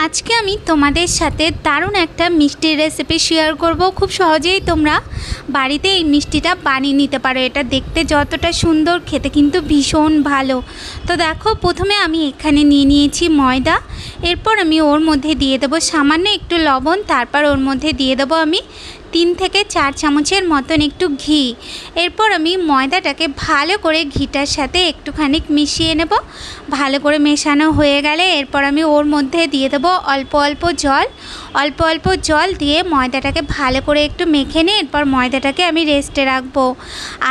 আজকে আমি তোমাদের সাথে দারুণ একটা মিষ্টির রেসিপি শেয়ার করব। খুব সহজেই তোমরা বাড়িতে এই মিষ্টিটা বানিয়ে নিতে পারো। এটা দেখতে যতটা সুন্দর, খেতে কিন্তু ভীষণ ভালো। তো দেখো, প্রথমে আমি এখানে নিয়ে নিয়েছি ময়দা। এরপর আমি ওর মধ্যে দিয়ে দেবো সামান্য একটু লবণ। তারপর ওর মধ্যে দিয়ে দেবো আমি 3 থেকে 4 চামচের মতন একটু ঘি। এরপর আমি ময়দাটাকে ভালো করে ঘিটার সাথে একটুখানি মিশিয়ে নেব। ভালো করে মেশানো হয়ে গেলে এরপর আমি ওর মধ্যে দিয়ে দেবো অল্প অল্প জল দিয়ে ময়দাটাকে ভালো করে একটু মেখে নিয়ে এরপর ময়দাটাকে আমি রেস্টে রাখবো।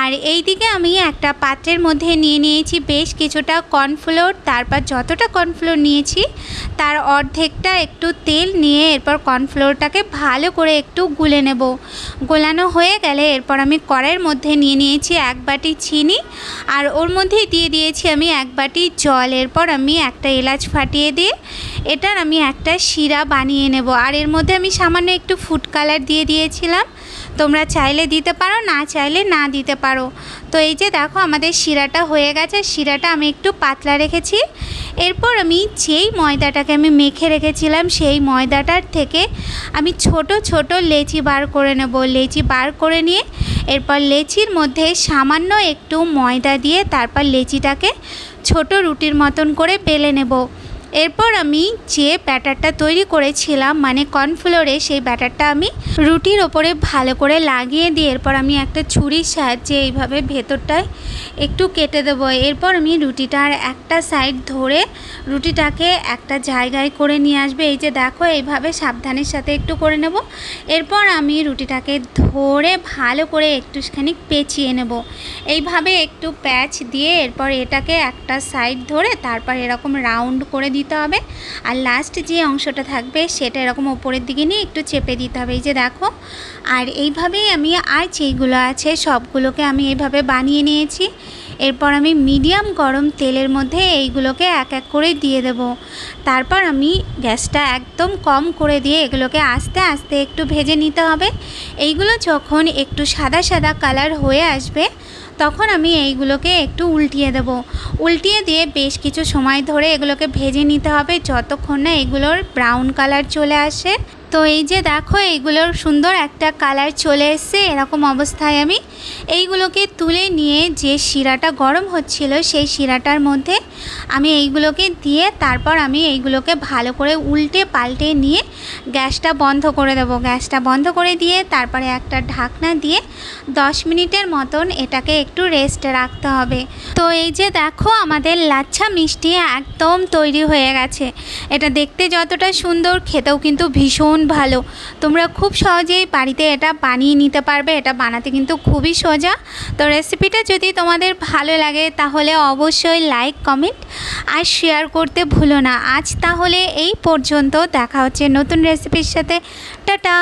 আর এই দিকে আমি একটা পাত্রের মধ্যে নিয়ে নিয়েছি বেশ কিছুটা কর্নফ্লোর। তারপর যতটা কর্নফ্লোর নিয়েছি তার অর্ধেকটা একটু তেল নিয়ে এরপর কর্নফ্লোরটাকে ভালো করে একটু গুলে নেব। গোলানো হয়ে গেলে এরপর আমি কড়াইয়ের মধ্যে নিয়ে নিয়েছি 1 বাটি চিনি, আর ওর মধ্যেই দিয়ে দিয়েছি আমি 1 বাটি জল। এরপর আমি একটা এলাচ ফাটিয়ে দিয়ে এটার আমি একটা শিরা বানিয়ে নেব। আর এর মধ্যে আমি সামান্য একটু ফুড কালার দিয়ে দিয়েছিলাম। তোমরা চাইলে দিতে পারো, না চাইলে না দিতে পারো। তো এই যে দেখো, আমাদের শিরাটা হয়ে গেছে। শিরাটা আমি একটু পাতলা রেখেছি। এরপর আমি যেই ময়দাটাকে আমি মেখে রেখেছিলাম সেই ময়দাটার থেকে আমি ছোট ছোট লেচি বার করে নেব। লেচি বার করে নিয়ে এরপর লেচির মধ্যে সামান্য একটু ময়দা দিয়ে তারপর লেচিটাকে ছোট রুটির মতন করে বেলে নেব। এরপর আমি যে ব্যাটারটা তৈরি করেছিলাম মানে কর্নফ্লোরে, সেই ব্যাটারটা আমি রুটির ওপরে ভালো করে লাগিয়ে দিয়ে এরপর আমি একটা ছুরির সাহায্যে এইভাবে ভেতরটায় একটু কেটে দেবো। এরপর আমি রুটিটার একটা সাইড ধরে রুটিটাকে একটা জায়গায় করে নিয়ে আসবে। এই যে দেখো, এইভাবে সাবধানের সাথে একটু করে নেব। এরপর আমি রুটিটাকে ধরে ভালো করে একটুখানি পেঁচিয়ে নেব। এইভাবে একটু প্যাচ দিয়ে এরপর এটাকে একটা সাইড ধরে তারপর এরকম রাউন্ড করে দিতে হবে। আর লাস্ট যে অংশটা থাকবে সেটা এরকম ওপরের দিকে নিয়ে একটু চেপে দিতে হবে। এই যে দেখো, আর এইভাবেই আমি আর যেইগুলো আছে সবগুলোকে আমি এইভাবে বানিয়ে নিয়েছি। এরপর আমি মিডিয়াম গরম তেলের মধ্যে এইগুলোকে এক এক করে দিয়ে দেব। তারপর আমি গ্যাসটা একদম কম করে দিয়ে এগুলোকে আস্তে আস্তে একটু ভেজে নিতে হবে। এইগুলো যখন একটু সাদা সাদা কালার হয়ে আসবে তখন আমি এইগুলোকে একটু উল্টিয়ে দেব। উল্টিয়ে দিয়ে বেশ কিছু সময় ধরে এগুলোকে ভেজে নিতে হবে যতক্ষণ না এগুলোর ব্রাউন কালার চলে আসে। তো এই যে দেখো, এইগুলোর সুন্দর একটা কালার চলে এসছে। এরকম অবস্থায় আমি এইগুলোকে তুলে নিয়ে যে শিরাটা গরম হচ্ছিল সেই শিরাটার মধ্যে আমি এইগুলোকে দিয়ে তারপর আমি এইগুলোকে ভালো করে উল্টে পাল্টে নিয়ে গ্যাসটা বন্ধ করে দেবো। গ্যাসটা বন্ধ করে দিয়ে তারপরে একটা ঢাকনা দিয়ে 10 মিনিটের মতন এটাকে একটু রেস্টে রাখতে হবে। তো এই যে দেখো, আমাদের লাচ্ছা মিষ্টি একদম তৈরি হয়ে গেছে। এটা দেখতে যতটা সুন্দর, খেতেও কিন্তু ভীষণ ভালো। তোমরা খুব সহজেই বাড়িতে এটা বানিয়ে নিতে পারবে। এটা বানাতে কিন্তু খুবই সোজা। তো রেসিপিটা যদি তোমাদের ভালো লাগে তাহলে অবশ্যই লাইক, কমেন্ট আর শেয়ার করতে ভুলো না। আজ তাহলে এই পর্যন্ত, দেখা হচ্ছে নতুন রেসিপির সাথে। টাটা।